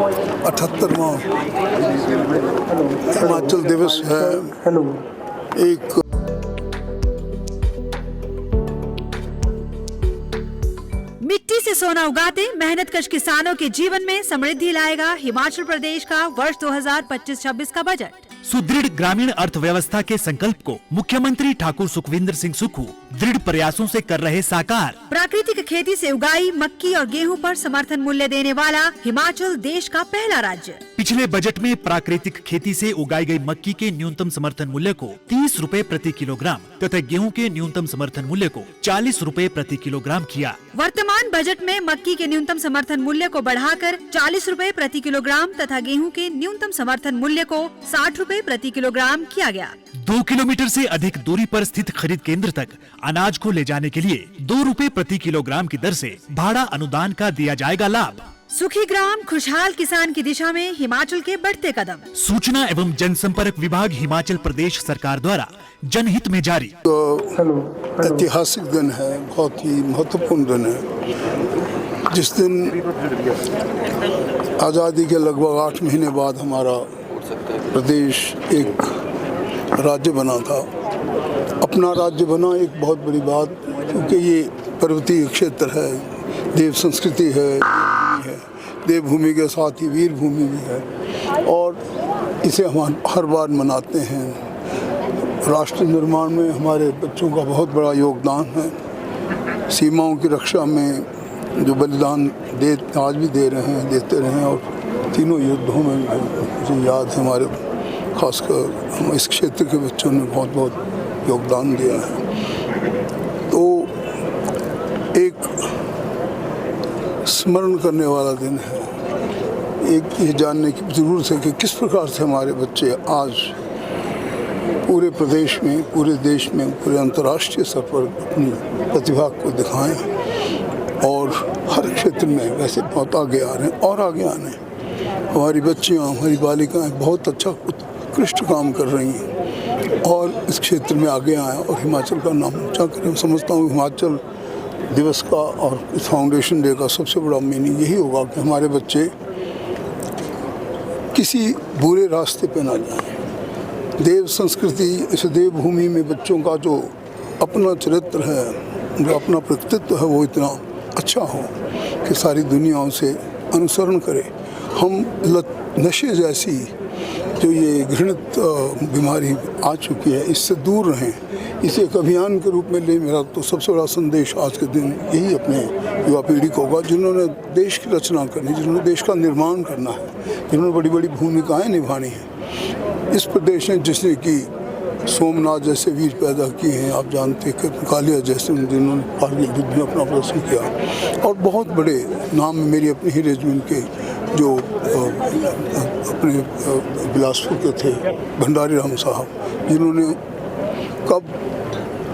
78वां हिमाचल दिवस है। एक मिट्टी से सोना उगाते मेहनतकश किसानों के जीवन में समृद्धि लाएगा हिमाचल प्रदेश का वर्ष 2025-26 का बजट। सुदृढ़ ग्रामीण अर्थव्यवस्था के संकल्प को मुख्यमंत्री ठाकुर सुखविंदर सिंह सुक्खू दृढ़ प्रयासों से कर रहे साकार। प्राकृतिक खेती से उगाई मक्की और गेहूं पर समर्थन मूल्य देने वाला हिमाचल देश का पहला राज्य। पिछले बजट में प्राकृतिक खेती से उगाई गई मक्की के न्यूनतम समर्थन मूल्य को 30 रुपए प्रति किलोग्राम तथा गेहूं के न्यूनतम समर्थन मूल्य को 40 रुपए प्रति किलोग्राम किया। वर्तमान बजट में मक्की के न्यूनतम समर्थन मूल्य को बढ़ाकर 40 रुपए प्रति किलोग्राम तथा गेहूं के न्यूनतम समर्थन मूल्य को 60 रुपए प्रति किलोग्राम किया गया। 2 किलोमीटर से अधिक दूरी पर स्थित खरीद केंद्र तक अनाज को ले जाने के लिए 2 रुपए प्रति किलोग्राम की दर से भाड़ा अनुदान का दिया जाएगा लाभ। सुखी ग्राम खुशहाल किसान की दिशा में हिमाचल के बढ़ते कदम। सूचना एवं जनसंपर्क विभाग हिमाचल प्रदेश सरकार द्वारा जनहित में जारी। ऐतिहासिक दिन है, बहुत ही महत्वपूर्ण दिन है, जिस दिन आज़ादी के लगभग 8 महीने बाद हमारा प्रदेश एक राज्य बना था। अपना राज्य बना एक बहुत बड़ी बात, क्योंकि ये पर्वतीय क्षेत्र है, देव संस्कृति है, देवभूमि के साथ ही वीर भूमि भी है और इसे हम हर बार मनाते हैं। राष्ट्र निर्माण में हमारे बच्चों का बहुत बड़ा योगदान है। सीमाओं की रक्षा में जो बलिदान आज भी दे रहे हैं, देते रहे हैं और तीनों युद्धों में मुझे याद है हमारे खासकर हम इस क्षेत्र के बच्चों ने बहुत बहुत योगदान दिया है। तो एक स्मरण करने वाला दिन है। एक ये जानने की ज़रूरत है कि किस प्रकार से हमारे बच्चे आज पूरे प्रदेश में, पूरे देश में, पूरे अंतर्राष्ट्रीय स्तर पर अपनी प्रतिभा को दिखाएं और हर क्षेत्र में वैसे बहुत आगे आ रहे हैं और आगे आने। हमारी बच्चियां, हमारी बालिकाएं बहुत अच्छा उत्कृष्ट काम कर रही हैं और इस क्षेत्र में आगे आएँ और हिमाचल का नाम ऊँचा करें। मैं समझता हूँ हिमाचल दिवस का और इस फाउंडेशन डे का सबसे बड़ा मीनिंग यही होगा कि हमारे बच्चे किसी बुरे रास्ते पे ना जाएं। देव संस्कृति, इस देवभूमि में बच्चों का जो अपना चरित्र है, जो अपना व्यक्तित्व है, वो इतना अच्छा हो कि सारी दुनिया उसे अनुसरण करे। हम नशे जैसी जो ये घृणित बीमारी आ चुकी है, इससे दूर रहें, इसे एक अभियान के रूप में ले। मेरा तो सबसे बड़ा संदेश आज के दिन यही अपने युवा पीढ़ी को होगा, जिन्होंने देश की रचना करनी, जिन्होंने देश का निर्माण करना है, जिन्होंने बड़ी बड़ी भूमिकाएं निभानी हैं। इस प्रदेश ने जिसने कि सोमनाथ जैसे वीर पैदा किए हैं, आप जानते हैं, कालिया जैसे जिन्होंने कारगिल युद्ध में अपना प्रदर्शन किया और बहुत बड़े नाम मेरी अपनी ही रेजिमेंट के जो अपने बिलासपुर के थे भंडारी राम साहब, जिन्होंने कब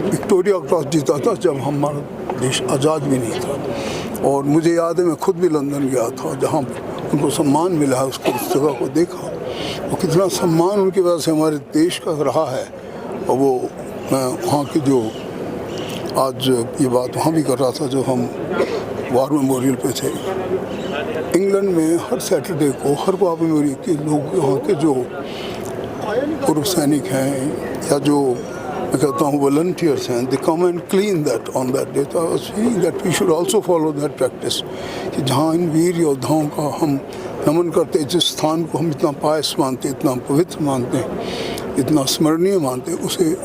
विक्टोरिया क्रॉस जीता था जब हमारा देश आज़ाद भी नहीं था। और मुझे याद है मैं खुद भी लंदन गया था, जहाँ उनको सम्मान मिला है, उसको उस जगह को देखा और कितना सम्मान उनकी वजह से हमारे देश का रहा है। और वो मैं वहाँ की जो आज ये बात वहाँ भी कर रहा था, जो हम वार मेमोरियल पे थे इंग्लैंड में, हर सैटरडे को हर वार मेमोरियल के लोग, वहाँ के जो पूर्व सैनिक हैं या जो मैं कहता हूँ वॉलंटियर्स हैं, they come and clean that on that day. तो I was feeling that we should also follow that practice, कि जहाँ इन वीर योद्धाओं का हम नमन करते हैं, जिस स्थान को हम इतना पायस मानते, इतना पवित्र मानते हैं, इतना स्मरणीय मानते हैं, उसे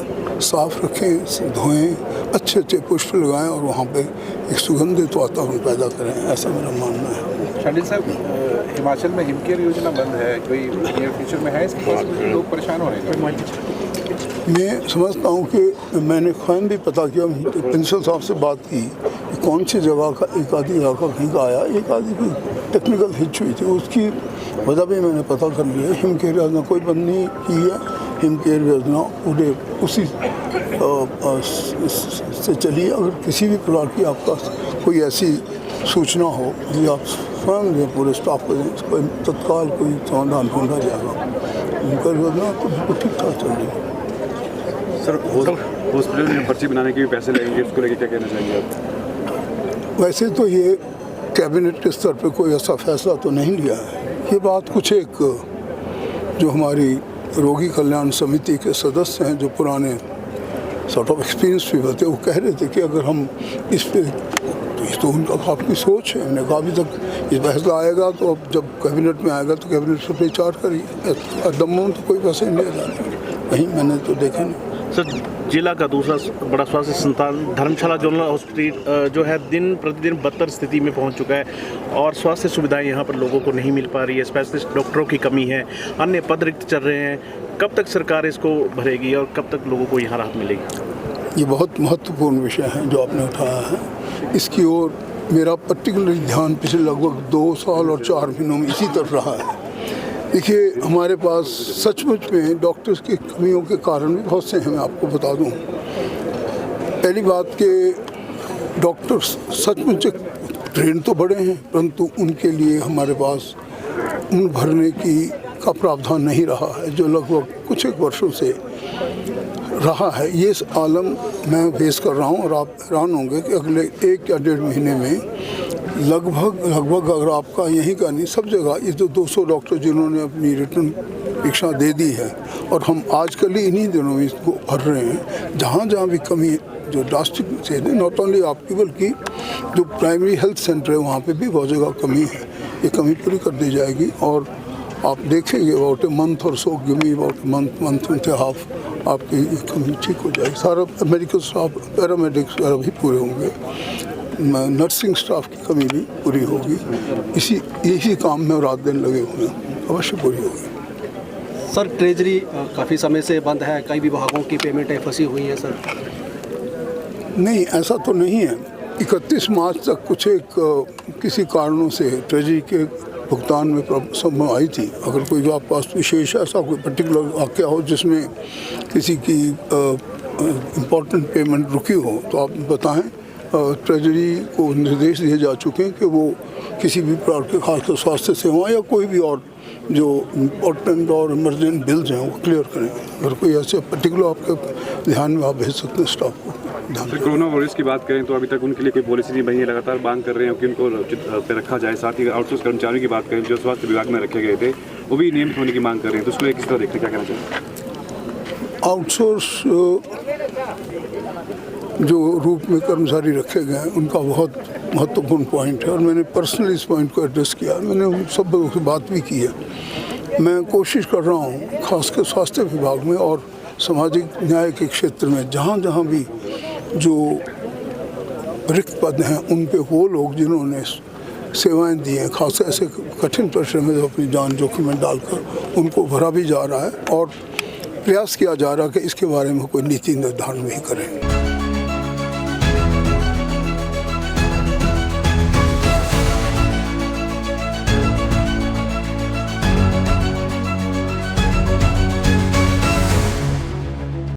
साफ रखें, धोएं, अच्छे अच्छे पुष्प लगाएं और वहाँ पे एक सुगंधित वातावरण पैदा करें, ऐसा मेरा मानना है। शांडिल साहब, हिमाचल में हिमकेयर योजना बंद है, कोई नियर फ्यूचर में है इसके, लोग परेशान हो रहे हैं? मैं समझता हूँ कि मैंने स्वयं भी पता किया, प्रिंसिपल साहब से बात की कि कौन सी जगह का एक आधी इलाका कहीं का आया, एक आधी कोई टेक्निकल हिच हुई थी, उसकी वजह भी मैंने पता कर लिया। हिमकेयर योजना कोई बंद नहीं की है, हिमकेयर योजना पूरे उसी से चली। अगर किसी भी प्रकार की आपका कोई ऐसी सूचना हो जी, आप स्वयं दें, पूरे स्टाफ को दें, कोई तत्काल कोई समाधान ढूंढा जाएगा। हिमकेयर योजना तो बिल्कुल ठीक ठाक चल रही है। सर, हॉस्पिटल में पर्ची बनाने के भी पैसे लगेंगे, उसको लेके क्या कहना चाहिए आप? वैसे तो ये कैबिनेट के स्तर पे कोई ऐसा फैसला तो नहीं लिया है ये बात कुछ एक जो हमारी रोगी कल्याण समिति के सदस्य हैं, जो पुराने सॉर्ट ऑफ एक्सपीरियंस भी होते, वो कह रहे थे कि अगर हम इस पे, तो उनका आपकी सोच है। हमने कहा अभी तक ये फैसला आएगा तो अब जब कैबिनेट में आएगा तो कैबिनेट पर विचार करिए। दमों तो कोई पैसे नहीं ले जाने, कहीं मैंने तो देखा नहीं। सर, जिला का दूसरा बड़ा स्वास्थ्य संस्थान धर्मशाला जनरल हॉस्पिटल जो है दिन प्रतिदिन बदतर स्थिति में पहुंच चुका है और स्वास्थ्य सुविधाएं यहां पर लोगों को नहीं मिल पा रही है। स्पेशलिस्ट डॉक्टरों की कमी है, अन्य पद रिक्त चल रहे हैं। कब तक सरकार इसको भरेगी और कब तक लोगों को यहाँ राहत मिलेगी? ये बहुत महत्वपूर्ण विषय है जो आपने उठाया है। इसकी ओर मेरा पर्टिकुलर ध्यान पिछले लगभग 2 साल और 4 महीनों में इसी तरफ रहा है। देखिए, हमारे पास सचमुच में डॉक्टर्स की कमियों के कारण भी बहुत से हैं। मैं आपको बता दूं, पहली बात कि डॉक्टर्स सचमुच ट्रेन तो बड़े हैं, परंतु उनके लिए हमारे पास उम्र भरने का प्रावधान नहीं रहा है, जो लगभग कुछ एक वर्षों से रहा है। ये आलम मैं फेस कर रहा हूँ और आप हैरान होंगे कि अगले 1 या 1.5 महीने में लगभग अगर आपका यहीं का नहीं, सब जगह ये जो 200 डॉक्टर जिन्होंने अपनी रिटर्न परीक्षा दे दी है और हम आजकल ही इन्हीं दिनों में इसको भर रहे हैं। जहाँ जहाँ भी कमी जो ड्रास्टिक से नॉट ओनली आपकी बल्कि जो प्राइमरी हेल्थ सेंटर है वहाँ पे भी बहुत जगह कमी है। ये कमी पूरी कर दी जाएगी और आप देखेंगे अबाउट ए मंथ और so, give me about month and half, आपकी कमी ठीक हो जाएगी। सारा मेडिकल स्टाफ, पैरामेडिक्स भी पूरे होंगे, नर्सिंग स्टाफ की कमी भी पूरी होगी। इसी काम में रात दिन लगे हुए हैं, अवश्य पूरी होगी। सर, ट्रेजरी काफ़ी समय से बंद है, कई विभागों की पेमेंटें फंसी हुई हैं सर। नहीं, ऐसा तो नहीं है। 31 मार्च तक कुछ एक किसी कारणों से ट्रेजरी के भुगतान में प्रॉब्लम आई थी। अगर कोई जो आपके पास विशेष ऐसा कोई पर्टिकुलर वाक़या हो जिसमें किसी की इम्पोर्टेंट पेमेंट रुकी हो तो आप बताएं। ट्रेजरी को निर्देश दिए जा चुके हैं कि वो किसी भी प्रकार के खासकर स्वास्थ्य सेवा या कोई भी और जो इम्पोर्टेंट और इमरजेंट बिल्स हैं वो क्लियर करेंगे। अगर कोई ऐसे पर्टिकुलर आपके ध्यान में आप भेज सकते हैं स्टाफ को। सर, कोरोना वायरस की बात करें तो अभी तक उनके लिए कोई पॉलिसी नहीं बनी है। लगातार मांग कर रहे हैं कि उनको उचित पे रखा जाए। साथ ही आउटसोर्स कर्मचारियों की बात करें जो स्वास्थ्य विभाग में रखे गए थे, वो भी नियमित होने की मांग कर रहे हैं, तो उसको किस तरह देखते, क्या कहना चाहिए? आउटसोर्स जो रूप में कर्मचारी रखे गए हैं उनका बहुत महत्वपूर्ण पॉइंट है और मैंने पर्सनली इस पॉइंट को एड्रेस किया। मैंने उन सब लोगों से बात भी की है। मैं कोशिश कर रहा हूँ खासकर स्वास्थ्य विभाग में और सामाजिक न्याय के क्षेत्र में जहाँ जहाँ भी जो रिक्त पद हैं उन पे वो लोग जिन्होंने सेवाएं दी हैं, खासकर ऐसे कठिन प्रश्न में जो अपनी जान जोखिम में डालकर उनको भरा भी जा रहा है और प्रयास किया जा रहा है कि इसके बारे में कोई नीति निर्धारण भी करें।